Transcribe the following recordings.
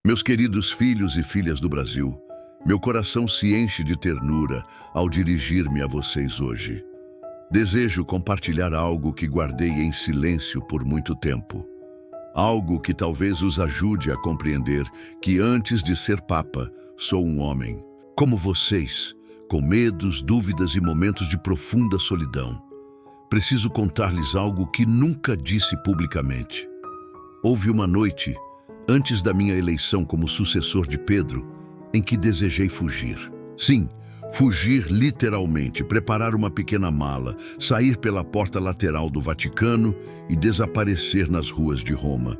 Meus queridos filhos e filhas do Brasil, meu coração se enche de ternura ao dirigir-me a vocês hoje. Desejo compartilhar algo que guardei em silêncio por muito tempo. Algo que talvez os ajude a compreender que antes de ser Papa, sou um homem, como vocês, com medos, dúvidas e momentos de profunda solidão. Preciso contar-lhes algo que nunca disse publicamente. Houve uma noite, antes da minha eleição como sucessor de Pedro, em que desejei fugir. Sim, fugir literalmente, preparar uma pequena mala, sair pela porta lateral do Vaticano e desaparecer nas ruas de Roma.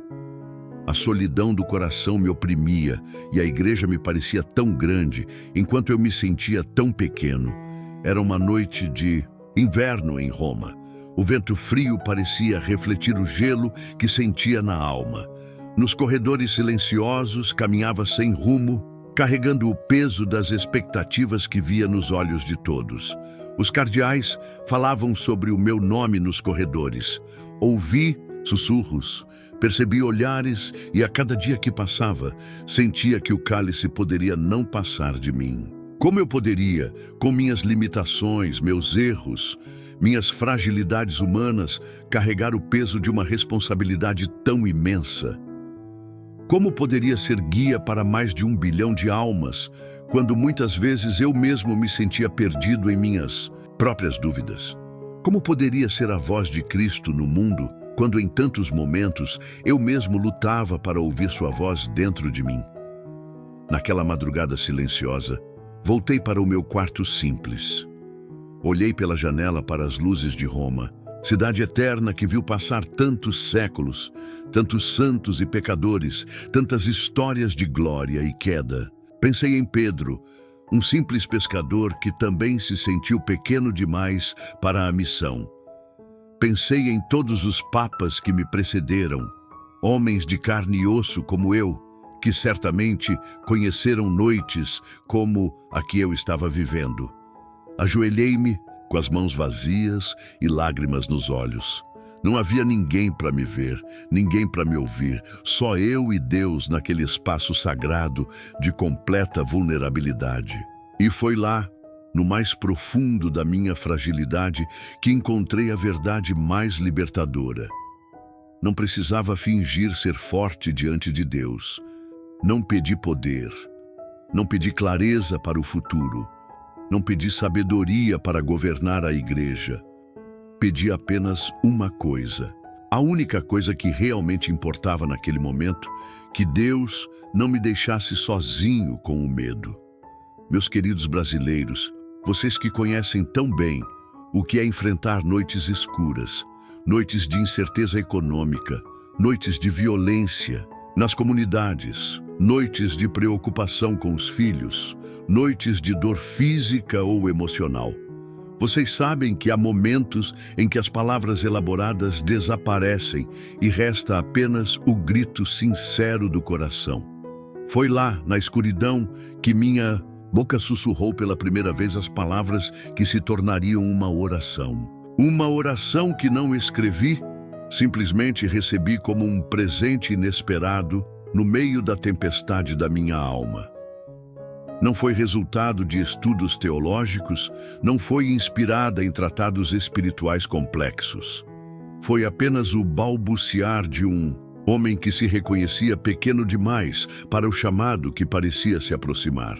A solidão do coração me oprimia e a igreja me parecia tão grande, enquanto eu me sentia tão pequeno. Era uma noite de inverno em Roma. O vento frio parecia refletir o gelo que sentia na alma. Nos corredores silenciosos, caminhava sem rumo, carregando o peso das expectativas que via nos olhos de todos. Os cardeais falavam sobre o meu nome nos corredores. Ouvi sussurros, percebi olhares e a cada dia que passava, sentia que o cálice poderia não passar de mim. Como eu poderia, com minhas limitações, meus erros, minhas fragilidades humanas, carregar o peso de uma responsabilidade tão imensa? Como poderia ser guia para mais de 1 bilhão de almas, quando muitas vezes eu mesmo me sentia perdido em minhas próprias dúvidas? Como poderia ser a voz de Cristo no mundo, quando em tantos momentos eu mesmo lutava para ouvir sua voz dentro de mim? Naquela madrugada silenciosa, voltei para o meu quarto simples. Olhei pela janela para as luzes de Roma, cidade eterna que viu passar tantos séculos, tantos santos e pecadores, tantas histórias de glória e queda. Pensei em Pedro, um simples pescador que também se sentiu pequeno demais para a missão. Pensei em todos os papas que me precederam, homens de carne e osso como eu, que certamente conheceram noites como a que eu estava vivendo. Ajoelhei-me, com as mãos vazias e lágrimas nos olhos. Não havia ninguém para me ver, ninguém para me ouvir, só eu e Deus naquele espaço sagrado de completa vulnerabilidade. E foi lá, no mais profundo da minha fragilidade, que encontrei a verdade mais libertadora. Não precisava fingir ser forte diante de Deus. Não pedi poder. Não pedi clareza para o futuro. Não pedi sabedoria para governar a igreja. Pedi apenas uma coisa. A única coisa que realmente importava naquele momento, que Deus não me deixasse sozinho com o medo. Meus queridos brasileiros, vocês que conhecem tão bem o que é enfrentar noites escuras, noites de incerteza econômica, noites de violência nas comunidades, noites de preocupação com os filhos, noites de dor física ou emocional. Vocês sabem que há momentos em que as palavras elaboradas desaparecem e resta apenas o grito sincero do coração. Foi lá, na escuridão, que minha boca sussurrou pela primeira vez as palavras que se tornariam uma oração. Uma oração que não escrevi, simplesmente recebi como um presente inesperado no meio da tempestade da minha alma. Não foi resultado de estudos teológicos, não foi inspirada em tratados espirituais complexos. Foi apenas o balbuciar de um homem que se reconhecia pequeno demais para o chamado que parecia se aproximar.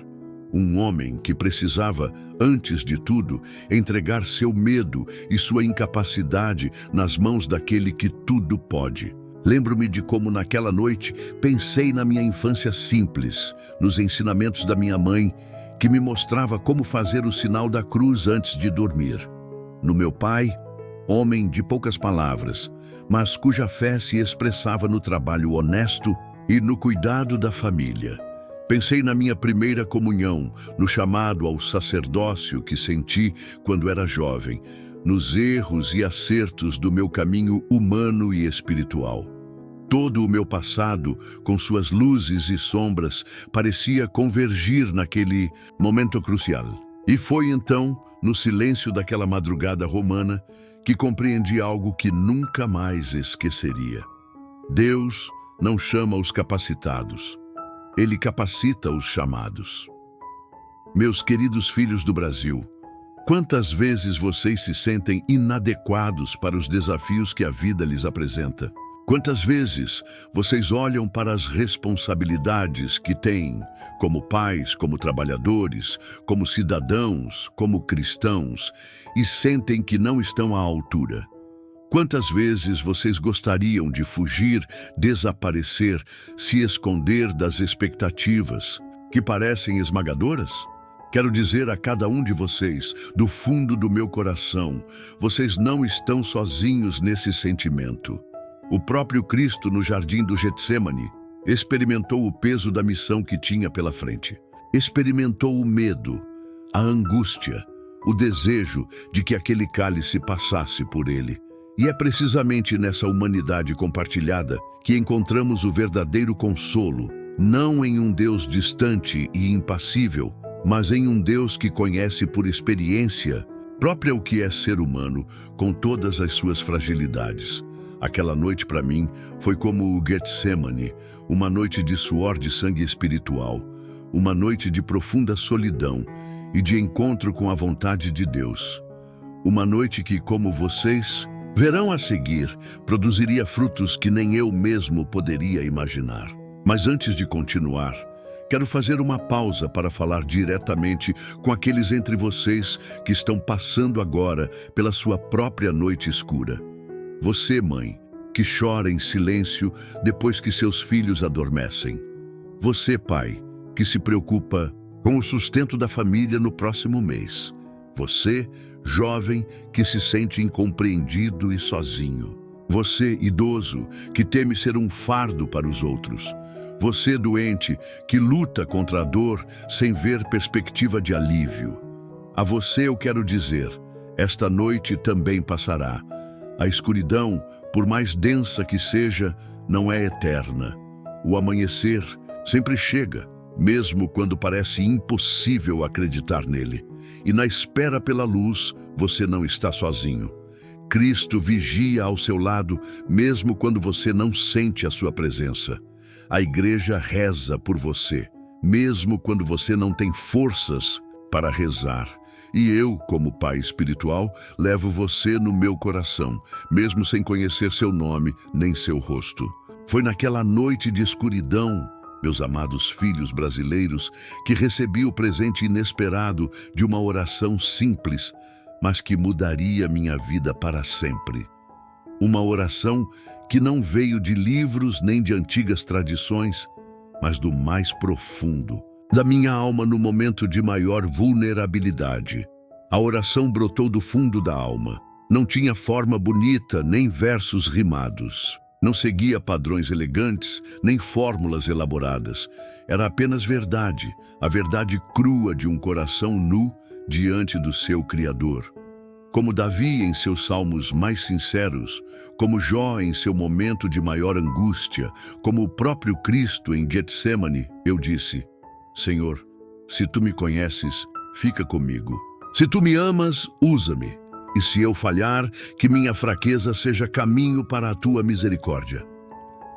Um homem que precisava, antes de tudo, entregar seu medo e sua incapacidade nas mãos daquele que tudo pode. Lembro-me de como naquela noite pensei na minha infância simples, nos ensinamentos da minha mãe, que me mostrava como fazer o sinal da cruz antes de dormir. No meu pai, homem de poucas palavras, mas cuja fé se expressava no trabalho honesto e no cuidado da família. Pensei na minha primeira comunhão, no chamado ao sacerdócio que senti quando era jovem, nos erros e acertos do meu caminho humano e espiritual. Todo o meu passado, com suas luzes e sombras, parecia convergir naquele momento crucial. E foi então, no silêncio daquela madrugada romana, que compreendi algo que nunca mais esqueceria. Deus não chama os capacitados. Ele capacita os chamados. Meus queridos filhos do Brasil, quantas vezes vocês se sentem inadequados para os desafios que a vida lhes apresenta? Quantas vezes vocês olham para as responsabilidades que têm, como pais, como trabalhadores, como cidadãos, como cristãos, e sentem que não estão à altura? Quantas vezes vocês gostariam de fugir, desaparecer, se esconder das expectativas que parecem esmagadoras? Quero dizer a cada um de vocês, do fundo do meu coração, vocês não estão sozinhos nesse sentimento. O próprio Cristo, no jardim do Getsêmani, experimentou o peso da missão que tinha pela frente. Experimentou o medo, a angústia, o desejo de que aquele cálice passasse por ele. E é precisamente nessa humanidade compartilhada que encontramos o verdadeiro consolo, não em um Deus distante e impassível, mas em um Deus que conhece por experiência própria o que é ser humano, com todas as suas fragilidades. Aquela noite para mim foi como o Getsêmani, uma noite de suor de sangue espiritual, uma noite de profunda solidão e de encontro com a vontade de Deus. Uma noite que, como vocês verão a seguir, produziria frutos que nem eu mesmo poderia imaginar. Mas antes de continuar, quero fazer uma pausa para falar diretamente com aqueles entre vocês que estão passando agora pela sua própria noite escura. Você, mãe, que chora em silêncio depois que seus filhos adormecem. Você, pai, que se preocupa com o sustento da família no próximo mês. Você, jovem, que se sente incompreendido e sozinho. Você, idoso, que teme ser um fardo para os outros. Você, doente, que luta contra a dor sem ver perspectiva de alívio. A você eu quero dizer, esta noite também passará. A escuridão, por mais densa que seja, não é eterna. O amanhecer sempre chega, mesmo quando parece impossível acreditar nele. E na espera pela luz, você não está sozinho. Cristo vigia ao seu lado, mesmo quando você não sente a sua presença. A igreja reza por você, mesmo quando você não tem forças para rezar. E eu, como pai espiritual, levo você no meu coração, mesmo sem conhecer seu nome nem seu rosto. Foi naquela noite de escuridão, meus amados filhos brasileiros, que recebi o presente inesperado de uma oração simples, mas que mudaria minha vida para sempre. Uma oração que não veio de livros nem de antigas tradições, mas do mais profundo, da minha alma no momento de maior vulnerabilidade. A oração brotou do fundo da alma. Não tinha forma bonita, nem versos rimados. Não seguia padrões elegantes, nem fórmulas elaboradas. Era apenas verdade, a verdade crua de um coração nu diante do seu Criador. Como Davi em seus salmos mais sinceros, como Jó em seu momento de maior angústia, como o próprio Cristo em Getsêmani, eu disse: Senhor, se tu me conheces, fica comigo. Se tu me amas, usa-me. E se eu falhar, que minha fraqueza seja caminho para a tua misericórdia.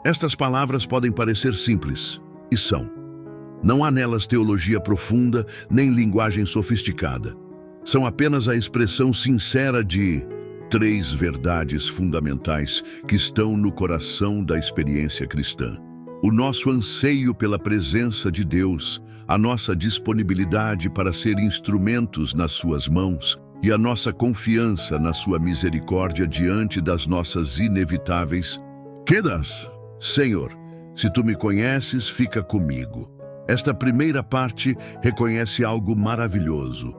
Estas palavras podem parecer simples, e são. Não há nelas teologia profunda, nem linguagem sofisticada. São apenas a expressão sincera de 3 verdades fundamentais que estão no coração da experiência cristã. O nosso anseio pela presença de Deus, a nossa disponibilidade para ser instrumentos nas suas mãos e a nossa confiança na sua misericórdia diante das nossas inevitáveis quedas. Senhor, se tu me conheces, fica comigo. Esta primeira parte reconhece algo maravilhoso.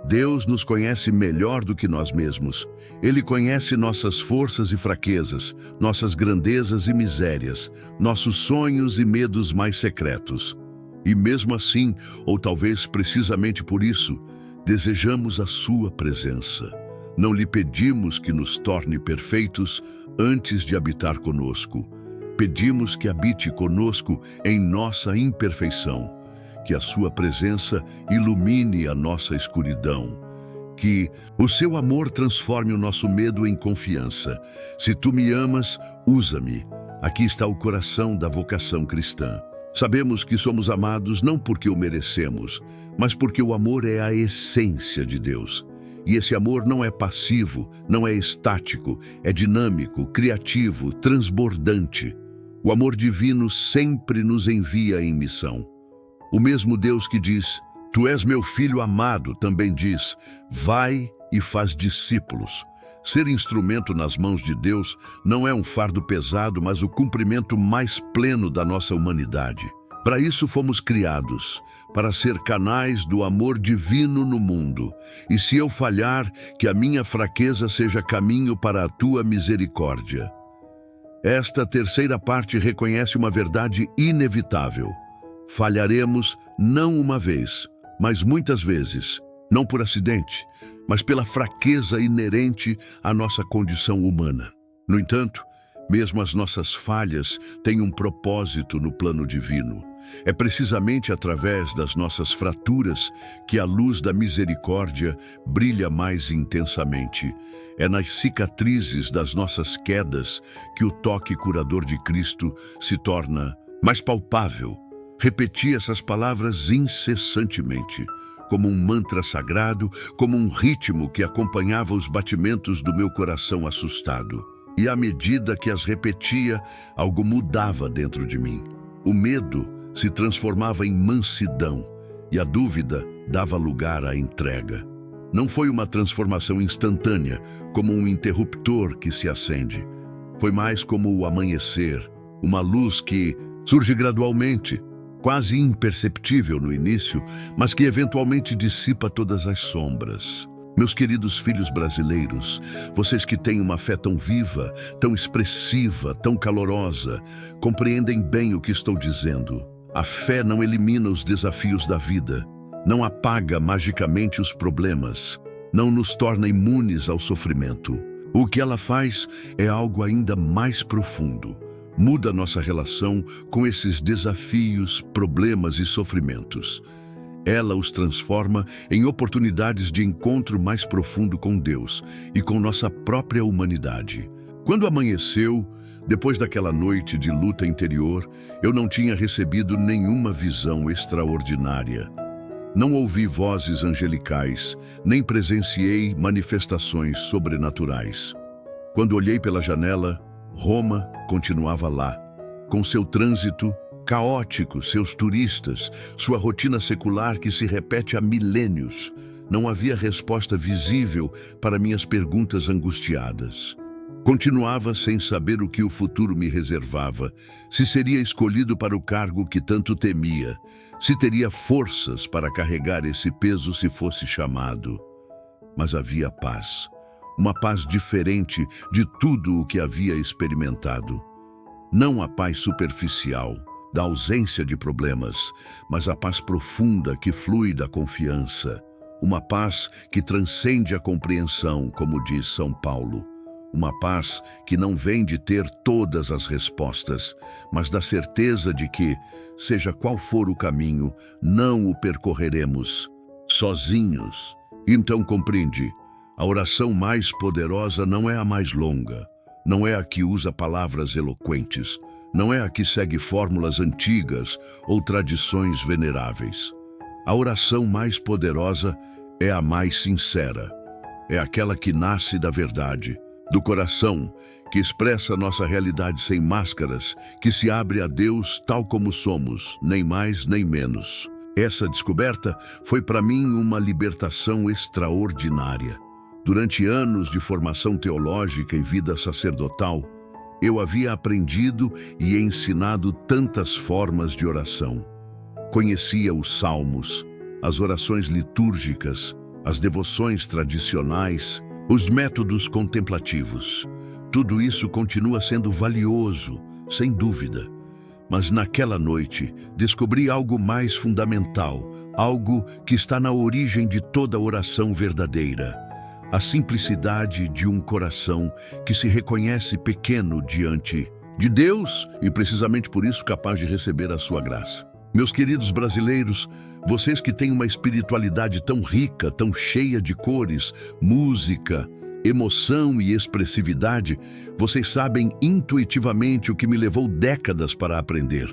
Deus nos conhece melhor do que nós mesmos. Ele conhece nossas forças e fraquezas, nossas grandezas e misérias, nossos sonhos e medos mais secretos. E mesmo assim, ou talvez precisamente por isso, desejamos a sua presença. Não lhe pedimos que nos torne perfeitos antes de habitar conosco. Pedimos que habite conosco em nossa imperfeição. Que a sua presença ilumine a nossa escuridão. Que o seu amor transforme o nosso medo em confiança. Se tu me amas, usa-me. Aqui está o coração da vocação cristã. Sabemos que somos amados não porque o merecemos, mas porque o amor é a essência de Deus. E esse amor não é passivo, não é estático, é dinâmico, criativo, transbordante. O amor divino sempre nos envia em missão. O mesmo Deus que diz, "Tu és meu filho amado", também diz, "Vai e faz discípulos". Ser instrumento nas mãos de Deus não é um fardo pesado, mas o cumprimento mais pleno da nossa humanidade. Para isso fomos criados, para ser canais do amor divino no mundo. E se eu falhar, que a minha fraqueza seja caminho para a tua misericórdia. Esta terceira parte reconhece uma verdade inevitável. Falharemos não uma vez, mas muitas vezes, não por acidente, mas pela fraqueza inerente à nossa condição humana. No entanto, mesmo as nossas falhas têm um propósito no plano divino. É precisamente através das nossas fraturas que a luz da misericórdia brilha mais intensamente. É nas cicatrizes das nossas quedas que o toque curador de Cristo se torna mais palpável. Repeti essas palavras incessantemente, como um mantra sagrado, como um ritmo que acompanhava os batimentos do meu coração assustado. E à medida que as repetia, algo mudava dentro de mim. O medo se transformava em mansidão e a dúvida dava lugar à entrega. Não foi uma transformação instantânea, como um interruptor que se acende. Foi mais como o amanhecer, uma luz que surge gradualmente, quase imperceptível no início, mas que eventualmente dissipa todas as sombras. Meus queridos filhos brasileiros, vocês que têm uma fé tão viva, tão expressiva, tão calorosa, compreendem bem o que estou dizendo. A fé não elimina os desafios da vida, não apaga magicamente os problemas, não nos torna imunes ao sofrimento. O que ela faz é algo ainda mais profundo. Muda nossa relação com esses desafios, problemas e sofrimentos. Ela os transforma em oportunidades de encontro mais profundo com Deus e com nossa própria humanidade. Quando amanheceu, depois daquela noite de luta interior, eu não tinha recebido nenhuma visão extraordinária. Não ouvi vozes angelicais, nem presenciei manifestações sobrenaturais. Quando olhei pela janela, Roma continuava lá, com seu trânsito caótico, seus turistas, sua rotina secular que se repete há milênios. Não havia resposta visível para minhas perguntas angustiadas. Continuava sem saber o que o futuro me reservava, se seria escolhido para o cargo que tanto temia, se teria forças para carregar esse peso se fosse chamado. Mas havia paz, uma paz diferente de tudo o que havia experimentado. Não a paz superficial, da ausência de problemas, mas a paz profunda que flui da confiança. Uma paz que transcende a compreensão, como diz São Paulo. Uma paz que não vem de ter todas as respostas, mas da certeza de que, seja qual for o caminho, não o percorreremos sozinhos. Então compreende, a oração mais poderosa não é a mais longa, não é a que usa palavras eloquentes, não é a que segue fórmulas antigas ou tradições veneráveis. A oração mais poderosa é a mais sincera. É aquela que nasce da verdade, do coração, que expressa nossa realidade sem máscaras, que se abre a Deus tal como somos, nem mais nem menos. Essa descoberta foi para mim uma libertação extraordinária. Durante anos de formação teológica e vida sacerdotal, eu havia aprendido e ensinado tantas formas de oração. Conhecia os salmos, as orações litúrgicas, as devoções tradicionais, os métodos contemplativos. Tudo isso continua sendo valioso, sem dúvida. Mas naquela noite descobri algo mais fundamental, algo que está na origem de toda oração verdadeira. A simplicidade de um coração que se reconhece pequeno diante de Deus e precisamente por isso capaz de receber a sua graça. Meus queridos brasileiros, vocês que têm uma espiritualidade tão rica, tão cheia de cores, música, emoção e expressividade, vocês sabem intuitivamente o que me levou décadas para aprender.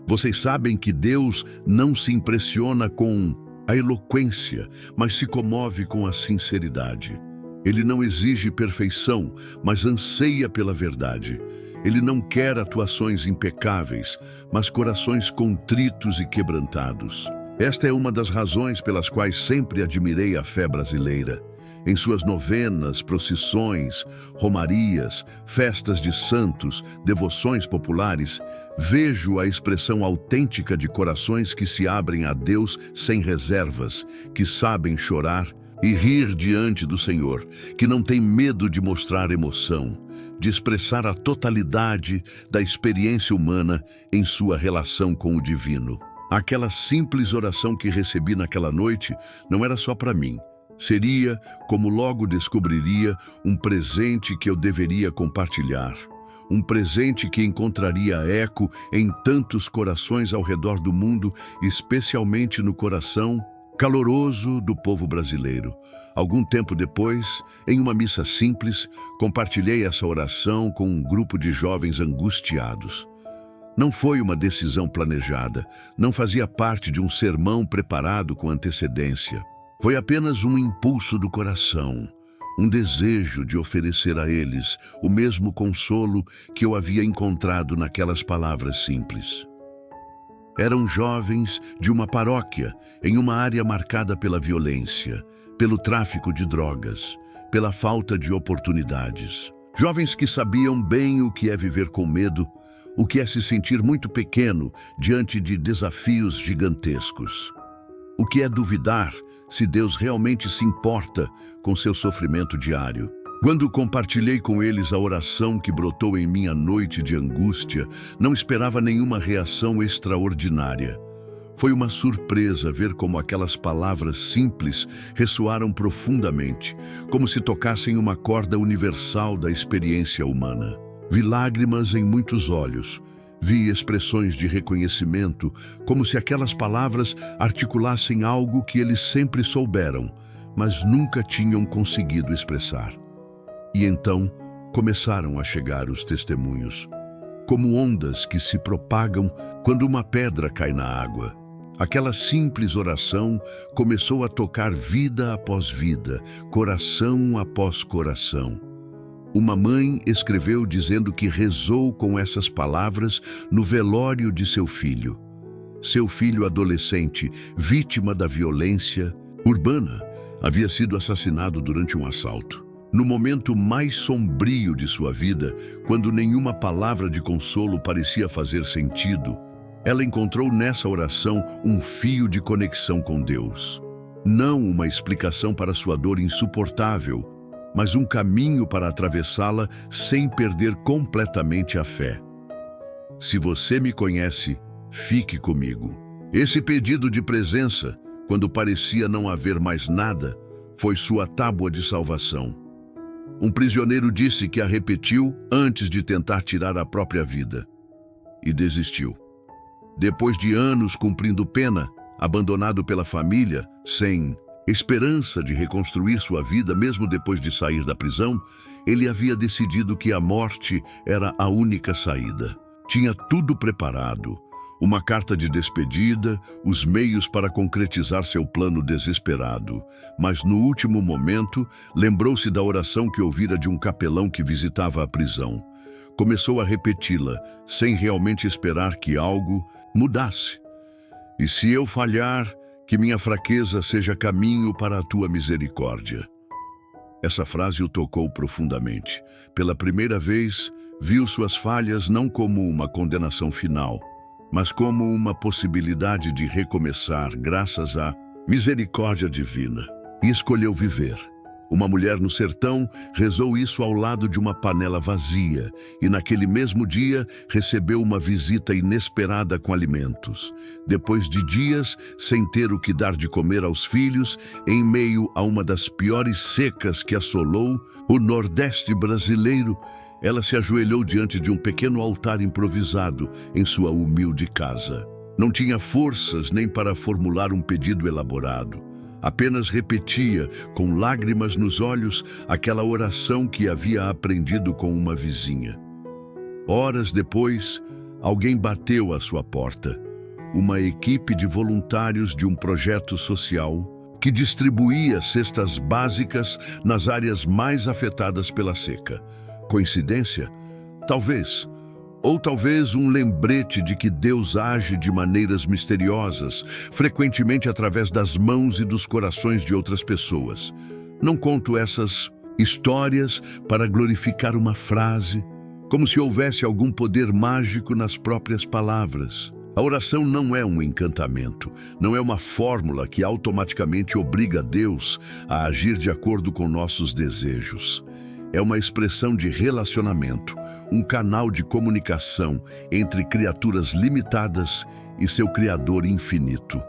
Vocês sabem que Deus não se impressiona com a eloquência, mas se comove com a sinceridade. Ele não exige perfeição, mas anseia pela verdade. Ele não quer atuações impecáveis, mas corações contritos e quebrantados. Esta é uma das razões pelas quais sempre admirei a fé brasileira. Em suas novenas, procissões, romarias, festas de santos, devoções populares, vejo a expressão autêntica de corações que se abrem a Deus sem reservas, que sabem chorar e rir diante do Senhor, que não têm medo de mostrar emoção, de expressar a totalidade da experiência humana em sua relação com o divino. Aquela simples oração que recebi naquela noite não era só para mim. Seria, como logo descobriria, um presente que eu deveria compartilhar. Um presente que encontraria eco em tantos corações ao redor do mundo, especialmente no coração caloroso do povo brasileiro. Algum tempo depois, em uma missa simples, compartilhei essa oração com um grupo de jovens angustiados. Não foi uma decisão planejada, não fazia parte de um sermão preparado com antecedência. Foi apenas um impulso do coração, um desejo de oferecer a eles o mesmo consolo que eu havia encontrado naquelas palavras simples. Eram jovens de uma paróquia em uma área marcada pela violência, pelo tráfico de drogas, pela falta de oportunidades. Jovens que sabiam bem o que é viver com medo, o que é se sentir muito pequeno diante de desafios gigantescos. O que é duvidar se Deus realmente se importa com seu sofrimento diário. Quando compartilhei com eles a oração que brotou em minha noite de angústia, não esperava nenhuma reação extraordinária. Foi uma surpresa ver como aquelas palavras simples ressoaram profundamente, como se tocassem uma corda universal da experiência humana. Vi lágrimas em muitos olhos. Vi expressões de reconhecimento, como se aquelas palavras articulassem algo que eles sempre souberam, mas nunca tinham conseguido expressar. E então começaram a chegar os testemunhos, como ondas que se propagam quando uma pedra cai na água. Aquela simples oração começou a tocar vida após vida, coração após coração. Uma mãe escreveu dizendo que rezou com essas palavras no velório de seu filho. Seu filho adolescente, vítima da violência urbana, havia sido assassinado durante um assalto. No momento mais sombrio de sua vida, quando nenhuma palavra de consolo parecia fazer sentido, ela encontrou nessa oração um fio de conexão com Deus. Não uma explicação para sua dor insuportável, mas um caminho para atravessá-la sem perder completamente a fé. Se você me conhece, fique comigo. Esse pedido de presença, quando parecia não haver mais nada, foi sua tábua de salvação. Um prisioneiro disse que a repetiu antes de tentar tirar a própria vida. E desistiu. Depois de anos cumprindo pena, abandonado pela família, sem esperança de reconstruir sua vida mesmo depois de sair da prisão, ele havia decidido que a morte era a única saída. Tinha tudo preparado, uma carta de despedida, os meios para concretizar seu plano desesperado. Mas no último momento, lembrou-se da oração que ouvira de um capelão que visitava a prisão. Começou a repeti-la, sem realmente esperar que algo mudasse. E se eu falhar, que minha fraqueza seja caminho para a tua misericórdia. Essa frase o tocou profundamente. Pela primeira vez, viu suas falhas não como uma condenação final, mas como uma possibilidade de recomeçar graças à misericórdia divina. E escolheu viver. Uma mulher no sertão rezou isso ao lado de uma panela vazia e naquele mesmo dia recebeu uma visita inesperada com alimentos. Depois de dias sem ter o que dar de comer aos filhos, em meio a uma das piores secas que assolou o Nordeste brasileiro, ela se ajoelhou diante de um pequeno altar improvisado em sua humilde casa. Não tinha forças nem para formular um pedido elaborado. Apenas repetia, com lágrimas nos olhos, aquela oração que havia aprendido com uma vizinha. Horas depois, Alguém bateu à sua porta. Uma equipe de voluntários de um projeto social que distribuía cestas básicas nas áreas mais afetadas pela seca. Coincidência? Talvez. Ou talvez um lembrete de que Deus age de maneiras misteriosas, frequentemente através das mãos e dos corações de outras pessoas. Não conto essas histórias para glorificar uma frase, como se houvesse algum poder mágico nas próprias palavras. A oração não é um encantamento, não é uma fórmula que automaticamente obriga Deus a agir de acordo com nossos desejos. É uma expressão de relacionamento, um canal de comunicação entre criaturas limitadas e seu Criador infinito.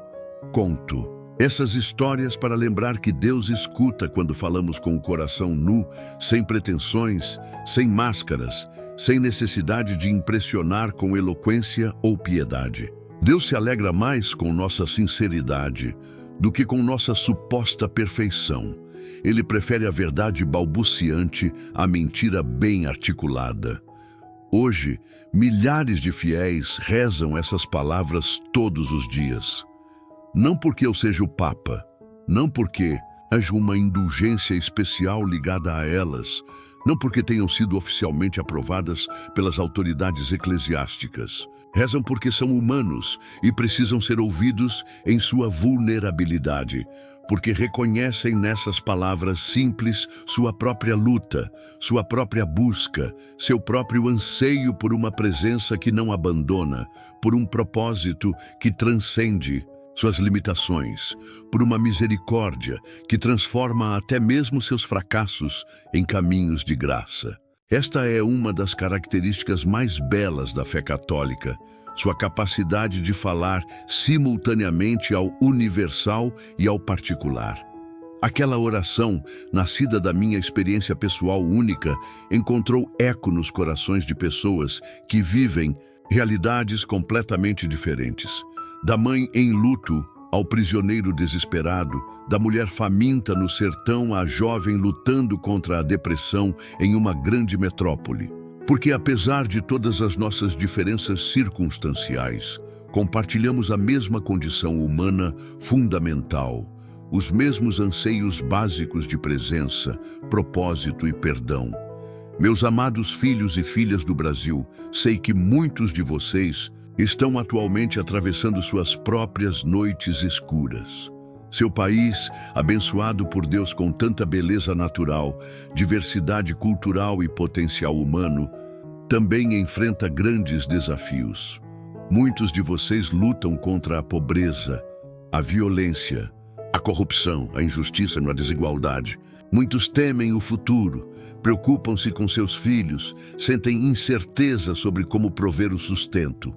Conto essas histórias para lembrar que Deus escuta quando falamos com o coração nu, sem pretensões, sem máscaras, sem necessidade de impressionar com eloquência ou piedade. Deus se alegra mais com nossa sinceridade do que com nossa suposta perfeição. Ele prefere a verdade balbuciante à mentira bem articulada. Hoje, milhares de fiéis rezam essas palavras todos os dias. Não porque eu seja o Papa, não porque haja uma indulgência especial ligada a elas, não porque tenham sido oficialmente aprovadas pelas autoridades eclesiásticas. Rezam porque são humanos e precisam ser ouvidos em sua vulnerabilidade, porque reconhecem nessas palavras simples sua própria luta, sua própria busca, seu próprio anseio por uma presença que não abandona, por um propósito que transcende suas limitações, por uma misericórdia que transforma até mesmo seus fracassos em caminhos de graça. Esta é uma das características mais belas da fé católica, sua capacidade de falar simultaneamente ao universal e ao particular. Aquela oração, nascida da minha experiência pessoal única, encontrou eco nos corações de pessoas que vivem realidades completamente diferentes. Da mãe em luto ao prisioneiro desesperado, da mulher faminta no sertão à jovem lutando contra a depressão em uma grande metrópole. Porque apesar de todas as nossas diferenças circunstanciais, compartilhamos a mesma condição humana fundamental, os mesmos anseios básicos de presença, propósito e perdão. Meus amados filhos e filhas do Brasil, sei que muitos de vocês estão atualmente atravessando suas próprias noites escuras. Seu país, abençoado por Deus com tanta beleza natural, diversidade cultural e potencial humano, também enfrenta grandes desafios. Muitos de vocês lutam contra a pobreza, a violência, a corrupção, a injustiça e a desigualdade. Muitos temem o futuro, preocupam-se com seus filhos, sentem incerteza sobre como prover o sustento.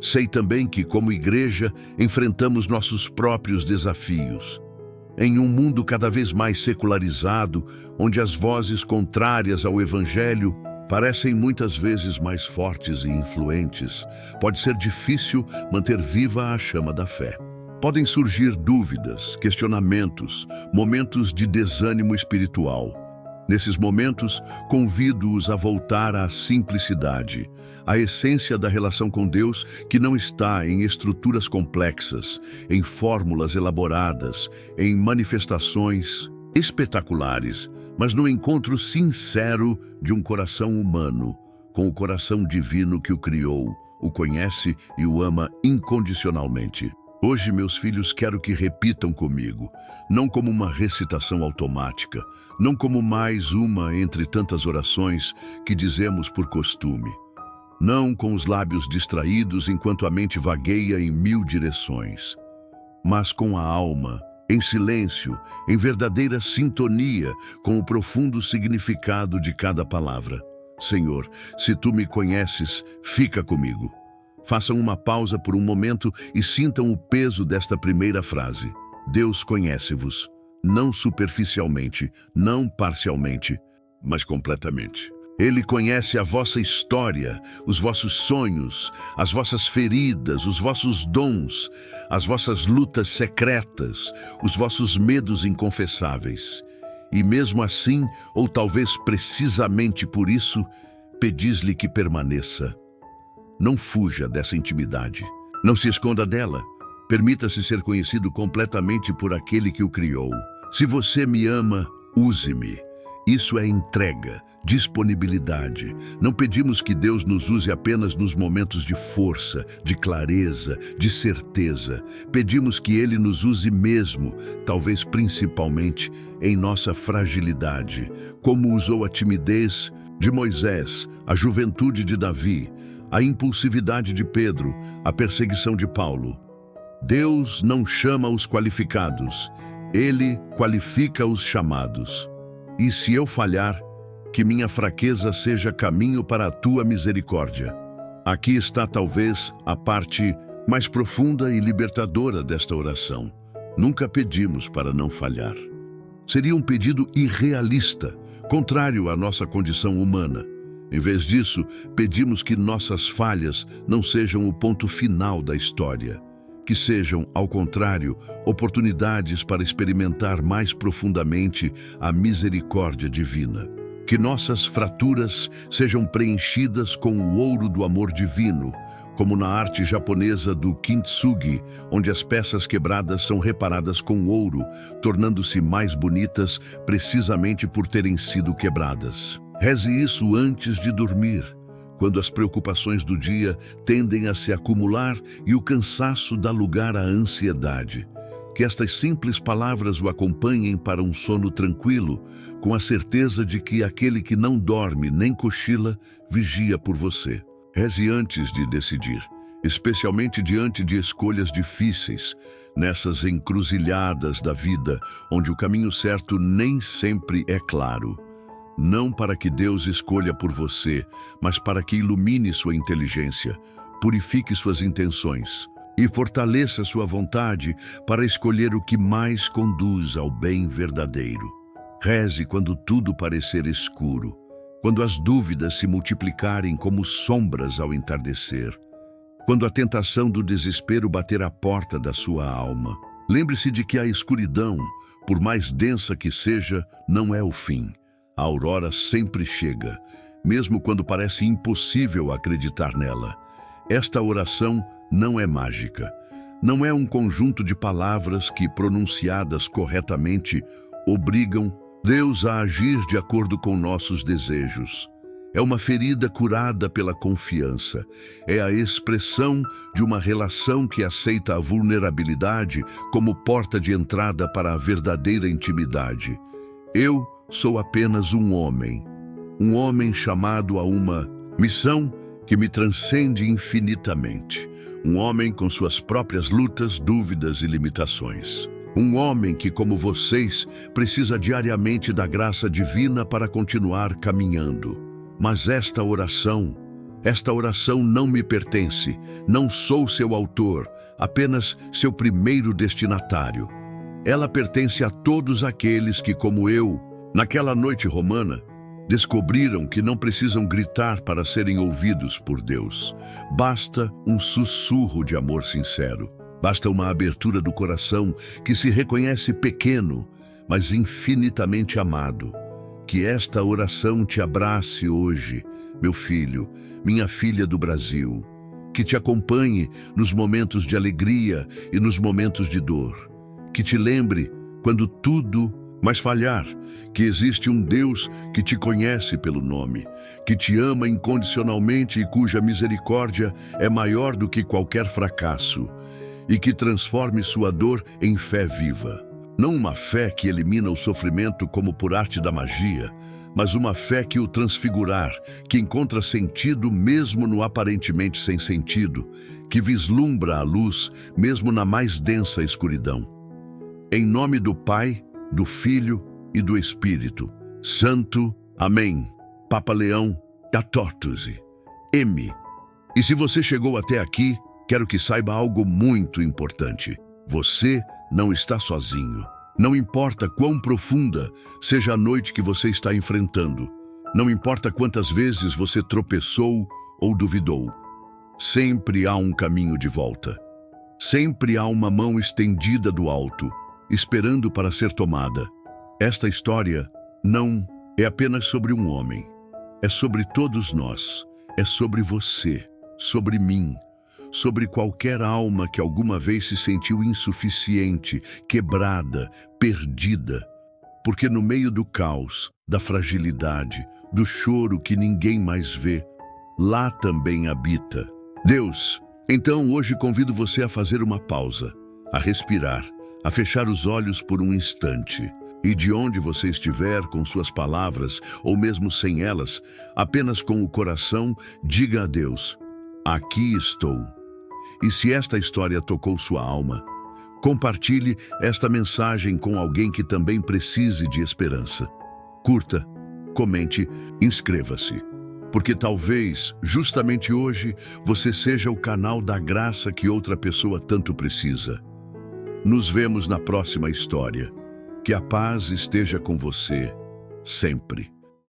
Sei também que, como igreja, enfrentamos nossos próprios desafios. Em um mundo cada vez mais secularizado, onde as vozes contrárias ao Evangelho parecem muitas vezes mais fortes e influentes, pode ser difícil manter viva a chama da fé. Podem surgir dúvidas, questionamentos, momentos de desânimo espiritual. Nesses momentos, convido-os a voltar à simplicidade, à essência da relação com Deus, que não está em estruturas complexas, em fórmulas elaboradas, em manifestações espetaculares, mas no encontro sincero de um coração humano com o coração divino que o criou, o conhece e o ama incondicionalmente. Hoje, meus filhos, quero que repitam comigo, não como uma recitação automática, não como mais uma entre tantas orações que dizemos por costume, não com os lábios distraídos enquanto a mente vagueia em mil direções, mas com a alma, em silêncio, em verdadeira sintonia com o profundo significado de cada palavra. Senhor, se tu me conheces, fica comigo. Façam uma pausa por um momento e sintam o peso desta primeira frase. Deus conhece-vos, não superficialmente, não parcialmente, mas completamente. Ele conhece a vossa história, os vossos sonhos, as vossas feridas, os vossos dons, as vossas lutas secretas, os vossos medos inconfessáveis. E mesmo assim, ou talvez precisamente por isso, pedis-lhe que permaneça. Não fuja dessa intimidade. Não se esconda dela. Permita-se ser conhecido completamente por aquele que o criou. Se você me ama, use-me. Isso é entrega, disponibilidade. Não pedimos que Deus nos use apenas nos momentos de força, de clareza, de certeza. Pedimos que Ele nos use mesmo, talvez principalmente, em nossa fragilidade, como usou a timidez de Moisés, a juventude de Davi, a impulsividade de Pedro, a perseguição de Paulo. Deus não chama os qualificados, Ele qualifica os chamados. E se eu falhar, que minha fraqueza seja caminho para a tua misericórdia. Aqui está talvez a parte mais profunda e libertadora desta oração. Nunca pedimos para não falhar. Seria um pedido irrealista, contrário à nossa condição humana. Em vez disso, pedimos que nossas falhas não sejam o ponto final da história. Que sejam, ao contrário, oportunidades para experimentar mais profundamente a misericórdia divina. Que nossas fraturas sejam preenchidas com o ouro do amor divino, como na arte japonesa do kintsugi, onde as peças quebradas são reparadas com ouro, tornando-se mais bonitas precisamente por terem sido quebradas. Reze isso antes de dormir, quando as preocupações do dia tendem a se acumular e o cansaço dá lugar à ansiedade. Que estas simples palavras o acompanhem para um sono tranquilo, com a certeza de que aquele que não dorme nem cochila, vigia por você. Reze antes de decidir, especialmente diante de escolhas difíceis, nessas encruzilhadas da vida, onde o caminho certo nem sempre é claro. Não para que Deus escolha por você, mas para que ilumine sua inteligência, purifique suas intenções e fortaleça sua vontade para escolher o que mais conduz ao bem verdadeiro. Reze quando tudo parecer escuro, quando as dúvidas se multiplicarem como sombras ao entardecer, quando a tentação do desespero bater à porta da sua alma. Lembre-se de que a escuridão, por mais densa que seja, não é o fim. A aurora sempre chega, mesmo quando parece impossível acreditar nela. Esta oração não é mágica. Não é um conjunto de palavras que, pronunciadas corretamente, obrigam Deus a agir de acordo com nossos desejos. É uma ferida curada pela confiança. É a expressão de uma relação que aceita a vulnerabilidade como porta de entrada para a verdadeira intimidade. Eu sou apenas um homem chamado a uma missão que me transcende infinitamente. Um homem com suas próprias lutas, dúvidas e limitações. Um homem que, como vocês, precisa diariamente da graça divina para continuar caminhando. Mas esta oração não me pertence. Não sou seu autor, apenas seu primeiro destinatário. Ela pertence a todos aqueles que, como eu, naquela noite romana, descobriram que não precisam gritar para serem ouvidos por Deus. Basta um sussurro de amor sincero. Basta uma abertura do coração que se reconhece pequeno, mas infinitamente amado. Que esta oração te abrace hoje, meu filho, minha filha do Brasil. Que te acompanhe nos momentos de alegria e nos momentos de dor. Que te lembre, quando tudo mas falhar, que existe um Deus que te conhece pelo nome, que te ama incondicionalmente e cuja misericórdia é maior do que qualquer fracasso, e que transforme sua dor em fé viva. Não uma fé que elimina o sofrimento como por arte da magia, mas uma fé que o transfigurar, que encontra sentido mesmo no aparentemente sem sentido, que vislumbra a luz mesmo na mais densa escuridão. Em nome do Pai, do Filho e do Espírito Santo. Amém. Papa Leão XIV. M. E se você chegou até aqui, quero que saiba algo muito importante. Você não está sozinho. Não importa quão profunda seja a noite que você está enfrentando. Não importa quantas vezes você tropeçou ou duvidou. Sempre há um caminho de volta. Sempre há uma mão estendida do alto, esperando para ser tomada. Esta história não é apenas sobre um homem. É sobre todos nós. É sobre você. sobre mim, sobre qualquer alma que alguma vez se sentiu insuficiente, quebrada, perdida. Porque no meio do caos, da fragilidade, do choro que ninguém mais vê, lá também habita Deus. Então hoje convido você a fazer uma pausa, a respirar, a fechar os olhos por um instante. E de onde você estiver, com suas palavras, ou mesmo sem elas, apenas com o coração, diga a Deus: aqui estou. E se esta história tocou sua alma, compartilhe esta mensagem com alguém que também precise de esperança. Curta, comente, inscreva-se. Porque talvez, justamente hoje, você seja o canal da graça que outra pessoa tanto precisa. Nos vemos na próxima história. Que a paz esteja com você, sempre.